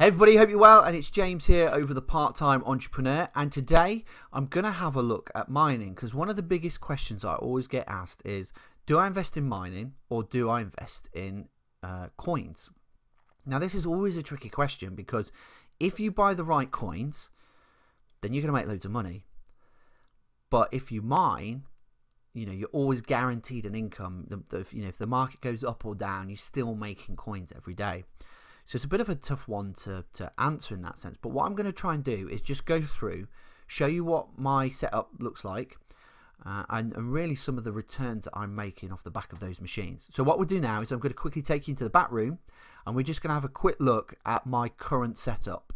Hey everybody, hope you're well, and it's James here over the Part-Time Entrepreneur, and today I'm going to have a look at mining, because one of the biggest questions I always get asked is, do I invest in mining or do I invest in coins? Now this is always a tricky question, because if you buy the right coins, then you're going to make loads of money. But if you mine, you're always guaranteed an income. If the market goes up or down, you're still making coins every day. So it's a bit of a tough one to answer in that sense. But what I'm going to try and do is just go through, show you what my setup looks like, and really some of the returns that I'm making off the back of those machines. So what we'll do now is I'm going to quickly take you into the back room, and we're just going to have a quick look at my current setup.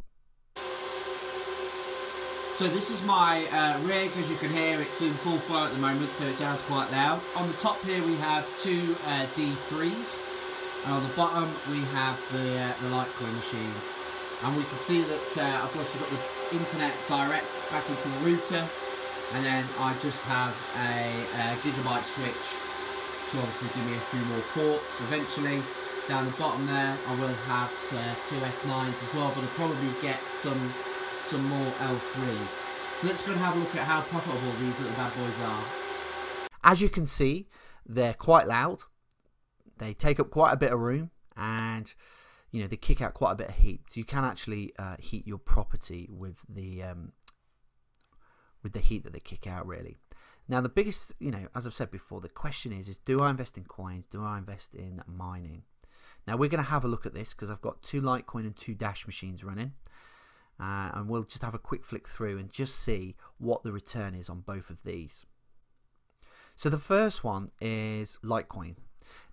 So this is my rig. As you can hear, it's in full flow at the moment, so it sounds quite loud. On the top here we have two D3s. And on the bottom we have the Litecoin machines, and we can see that I've also got the internet direct back into the router, and then I just have a gigabyte switch to obviously give me a few more ports. Eventually down the bottom there I will have two S9s as well, but I'll probably get some more L3s. So let's go and have a look at how profitable these little bad boys are. As you can see, they're quite loud. They take up quite a bit of room, and they kick out quite a bit of heat. So you can actually heat your property with the heat that they kick out, really. Now the biggest, as I've said before, the question is do I invest in coins? Do I invest in mining? Now we're going to have a look at this, because I've got two Litecoin and two Dash machines running, and we'll just have a quick flick through and just see what the return is on both of these. So the first one is Litecoin.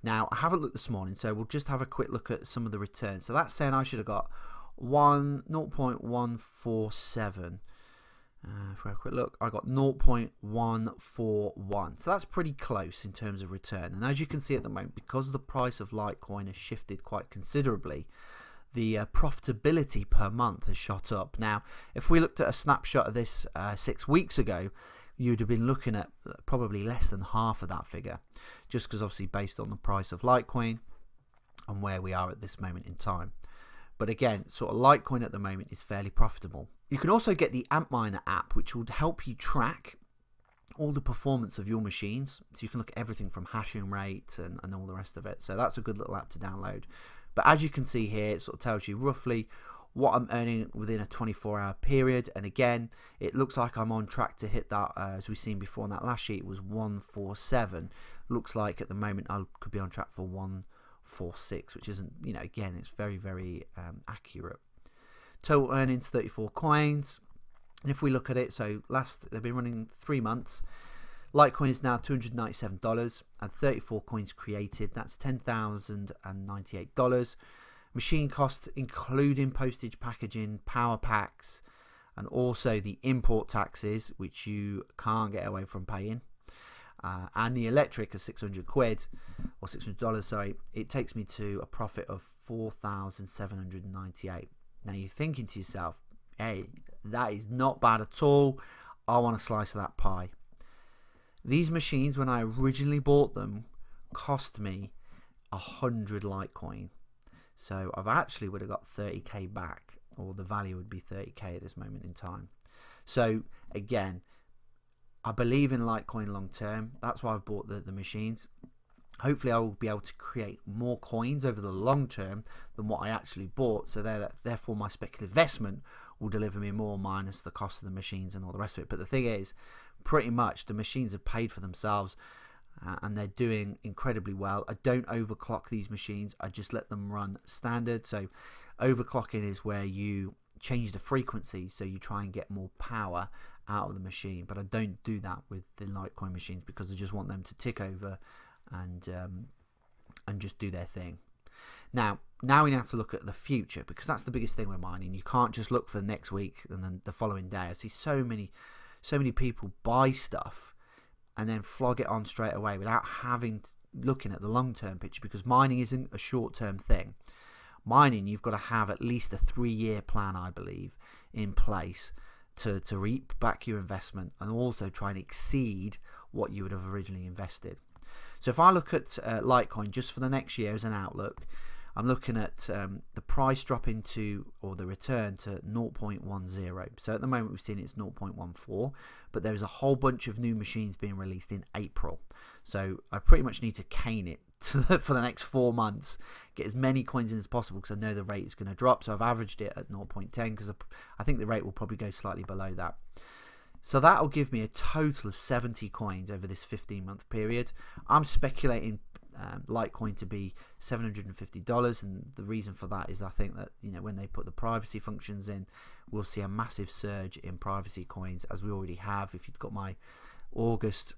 Now, I haven't looked this morning, so we'll just have a quick look at some of the returns. So that's saying I should have got 0.147. For a quick look, I got 0.141. So that's pretty close in terms of return. And as you can see at the moment, because the price of Litecoin has shifted quite considerably, the profitability per month has shot up. Now, if we looked at a snapshot of this 6 weeks ago, you'd have been looking at probably less than half of that figure, just because obviously based on the price of Litecoin and where we are at this moment in time. But again, sort of Litecoin at the moment is fairly profitable. You can also get the Antminer app, which will help you track all the performance of your machines. So you can look at everything from hashing rate and all the rest of it. So that's a good little app to download. But as you can see here, it sort of tells you roughly what I'm earning within a 24-hour period, and again it looks like I'm on track to hit that, as we've seen before on that last sheet. It was 147. Looks like at the moment I could be on track for 146, which isn't, again, it's very, very accurate. Total earnings 34 coins, and if we look at it, so they've been running 3 months. Litecoin is now $297 and 34 coins created. That's $10,098. Machine costs, including postage, packaging, power packs, and also the import taxes, which you can't get away from paying, and the electric is 600 quid, or $600, sorry. It takes me to a profit of 4,798. Now you're thinking to yourself, hey, that is not bad at all. I want a slice of that pie. These machines, when I originally bought them, cost me 100 Litecoin. So I've actually would have got 30k back, or the value would be 30k at this moment in time. So again, I believe in Litecoin long term. That's why I've bought the machines. Hopefully I will be able to create more coins over the long term than what I actually bought. So therefore my speculative investment will deliver me more, minus the cost of the machines and all the rest of it. But the thing is, pretty much the machines have paid for themselves. And they're doing incredibly well. I don't overclock these machines. I just let them run standard. So overclocking is where you change the frequency, so you try and get more power out of the machine. But I don't do that with the Litecoin machines, because I just want them to tick over and just do their thing. Now we have to look at the future, because that's the biggest thing with mining. You can't just look for the next week and then the following day. I see so many people buy stuff and then flog it on straight away without looking at the long-term picture, because mining isn't a short-term thing. Mining, you've got to have at least a 3-year plan, I believe, in place to reap back your investment and also try and exceed what you would have originally invested. So if I look at Litecoin just for the next year as an outlook, I'm looking at the price dropping to, or the return to 0.10. So at the moment we've seen it's 0.14, but there's a whole bunch of new machines being released in April. So I pretty much need to cane it for the next 4 months, get as many coins in as possible, because I know the rate is going to drop. So I've averaged it at 0.10 because I think the rate will probably go slightly below that. So that will give me a total of 70 coins over this 15-month period. I'm speculating Litecoin to be $750, and the reason for that is I think that, you know, when they put the privacy functions in, we'll see a massive surge in privacy coins, as we already have. If you've got my August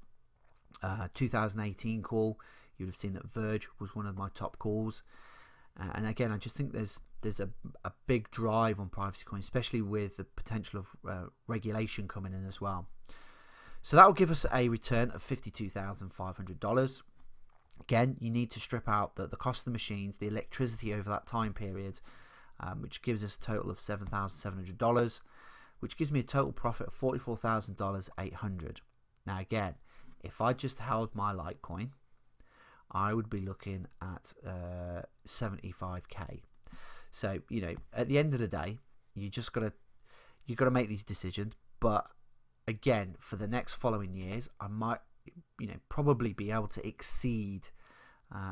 2018 call, you'd have seen that Verge was one of my top calls. And again, I just think there's a big drive on privacy coins, especially with the potential of regulation coming in as well. So that will give us a return of $52,500. Again, you need to strip out the cost of the machines, the electricity over that time period, which gives us a total of $7,700, which gives me a total profit of $44,800. Now again, if I just held my Litecoin, I would be looking at 75k. So, you know, at the end of the day, you gotta make these decisions. But again, for the next following years, I might, you know, probably be able to exceed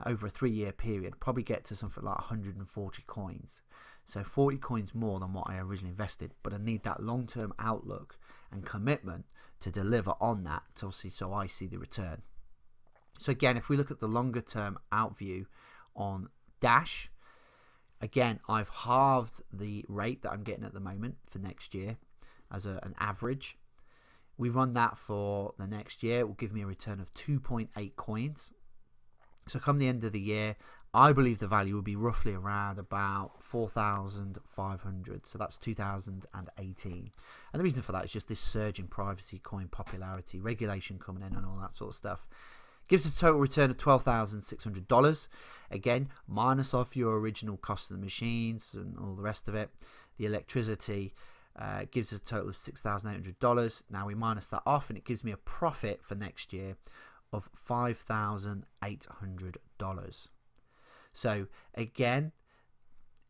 over a 3-year period, probably get to something like 140 coins. So 40 coins more than what I originally invested. But I need that long-term outlook and commitment to deliver on that, to obviously, so I see the return. So again, if we look at the longer term out view on Dash, again, I've halved the rate that I'm getting at the moment for next year as an average. We run that for the next year, it will give me a return of 2.8 coins. So come the end of the year, I believe the value will be roughly around about 4,500. So that's 2018. And the reason for that is just this surge in privacy coin popularity, regulation coming in and all that sort of stuff. Gives us a total return of $12,600. Again, minus off your original cost of the machines and all the rest of it. The electricity gives us a total of $6,800. Now we minus that off, and it gives me a profit for next year of $5,800. So again,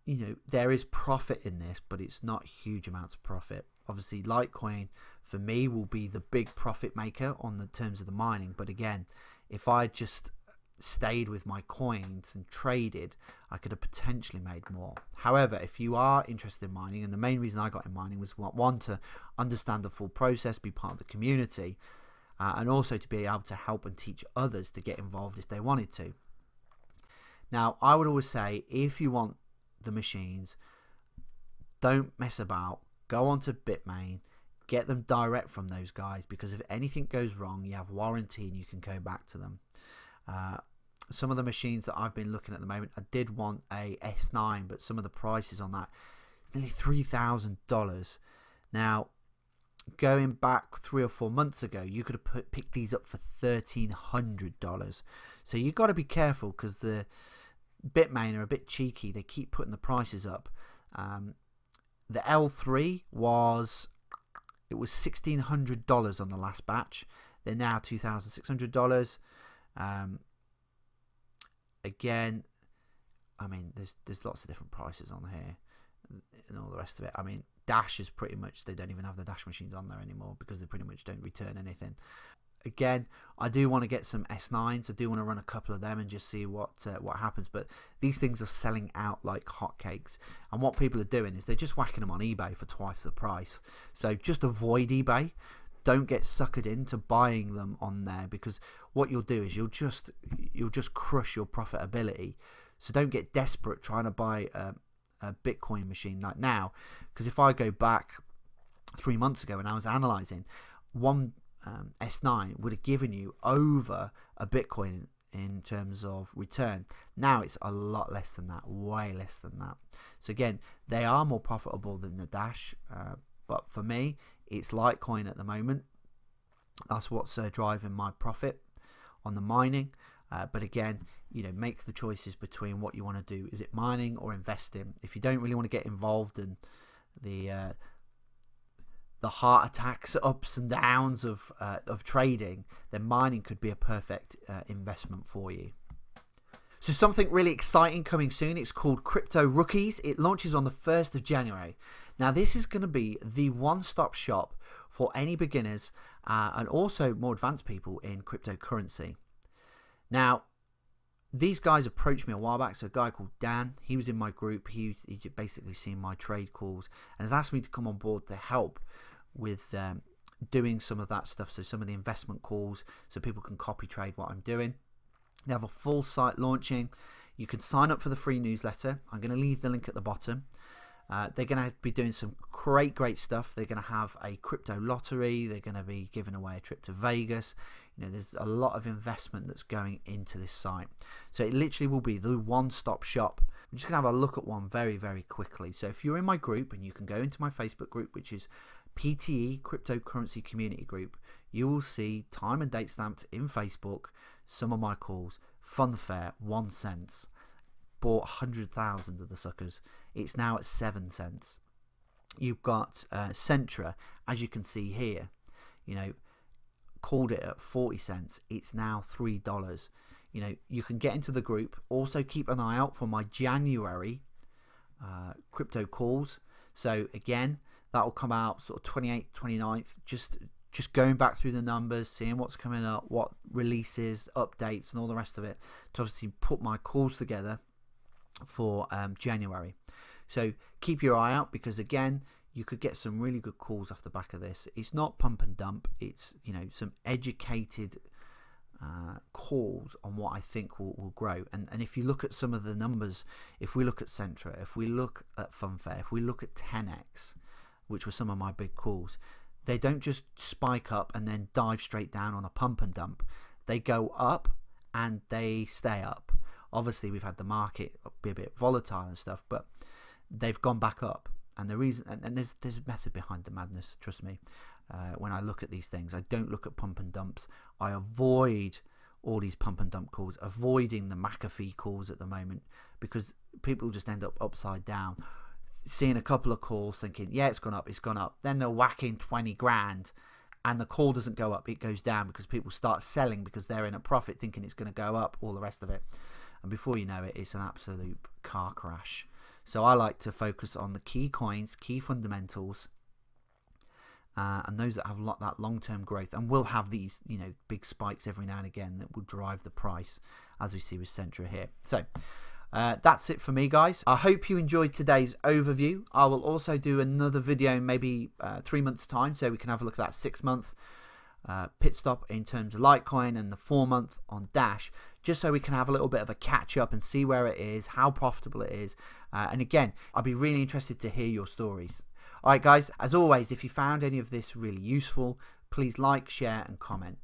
you know, there is profit in this, but it's not huge amounts of profit. Obviously, Litecoin for me will be the big profit maker on the terms of the mining. But again, if I just stayed with my coins and traded, I could have potentially made more. However, if you are interested in mining, and the main reason I got in mining was one, to understand the full process, be part of the community, and also to be able to help and teach others to get involved if they wanted to. Now, I would always say, if you want the machines, don't mess about. Go onto Bitmain, get them direct from those guys, because if anything goes wrong, you have warranty and you can go back to them. Some of the machines that I've been looking at the moment, I did want a S9, but some of the prices on that, it's nearly $3,000. Now, going back 3 or 4 months ago, you could have picked these up for $1,300. So you've got to be careful, because the Bitmain are a bit cheeky. They keep putting the prices up. The L3 was $1,600 on the last batch. They're now $2,600. Again, I mean, there's lots of different prices on here and all the rest of it. I mean, Dash is pretty much, they don't even have the Dash machines on there anymore, because they pretty much don't return anything. Again, I do want to get some S9s. I do want to run a couple of them and just see what happens. But these things are selling out like hotcakes. And what people are doing is they're just whacking them on eBay for twice the price. So just avoid eBay. Don't get suckered into buying them on there, because what you'll do is you'll just crush your profitability. So don't get desperate trying to buy a Bitcoin machine like now, because if I go back 3 months ago and I was analyzing, one S9 would have given you over a Bitcoin in terms of return. Now it's a lot less than that, way less than that. So again, they are more profitable than the Dash, but for me, it's Litecoin at the moment. That's what's driving my profit on the mining. But again, you know, make the choices between what you want to do. Is it mining or investing? If you don't really want to get involved in the heart attacks, ups and downs of trading, then mining could be a perfect investment for you. So something really exciting coming soon. It's called Crypto Rookies. It launches on the 1st of January. Now this is going to be the one-stop shop for any beginners and also more advanced people in cryptocurrency. Now, these guys approached me a while back. So a guy called Dan, he was in my group. He basically seen my trade calls and has asked me to come on board to help with doing some of that stuff. So some of the investment calls, so people can copy trade what I'm doing. They have a full site launching. You can sign up for the free newsletter. I'm going to leave the link at the bottom. They're going to be doing some great stuff. They're going to have a crypto lottery. They're going to be giving away a trip to Vegas. You know, there's a lot of investment that's going into this site. So it literally will be the one-stop shop. I'm just going to have a look at one very quickly. So if you're in my group, and you can go into my Facebook group, which is PTE Cryptocurrency Community Group, you will see time and date stamped in Facebook some of my calls. Funfair, 1 cent. Bought 100,000 of the suckers. It's now at 7 cents. You've got Centra, as you can see here, you know, called it at 40 cents. It's now $3. You know, you can get into the group. Also keep an eye out for my January crypto calls. So again, that will come out sort of 28th, 29th. Just going back through the numbers, seeing what's coming up, what releases, updates, and all the rest of it, to obviously put my calls together for January. So keep your eye out, because again, you could get some really good calls off the back of this. It's not pump and dump. It's, you know, some educated calls on what I think will grow. And if you look at some of the numbers, if we look at Centra, if we look at Funfair, if we look at 10x, which were some of my big calls, they don't just spike up and then dive straight down on a pump and dump. They go up and they stay up. Obviously, we've had the market be a bit volatile and stuff, but they've gone back up. And the reason, and there's a method behind the madness, trust me. When I look at these things, I don't look at pump and dumps. I avoid all these pump and dump calls, avoiding the McAfee calls at the moment, because people just end up upside down, seeing a couple of calls thinking, yeah, it's gone up. Then they'll whack in 20 grand and the call doesn't go up, it goes down, because people start selling because they're in a profit thinking it's going to go up, all the rest of it. And before you know it, it's an absolute car crash. So I like to focus on the key coins, key fundamentals, and those that have that long-term growth, and will have these, you know, big spikes every now and again that will drive the price, as we see with Centra here. So that's it for me, guys. I hope you enjoyed today's overview. I will also do another video in maybe 3 months time, so we can have a look at that 6-month pit stop in terms of Litecoin, and the 4-month on Dash, just so we can have a little bit of a catch up and see where it is, how profitable it is. And again, I'd be really interested to hear your stories. Alright guys, as always, if you found any of this really useful, please like, share and comment.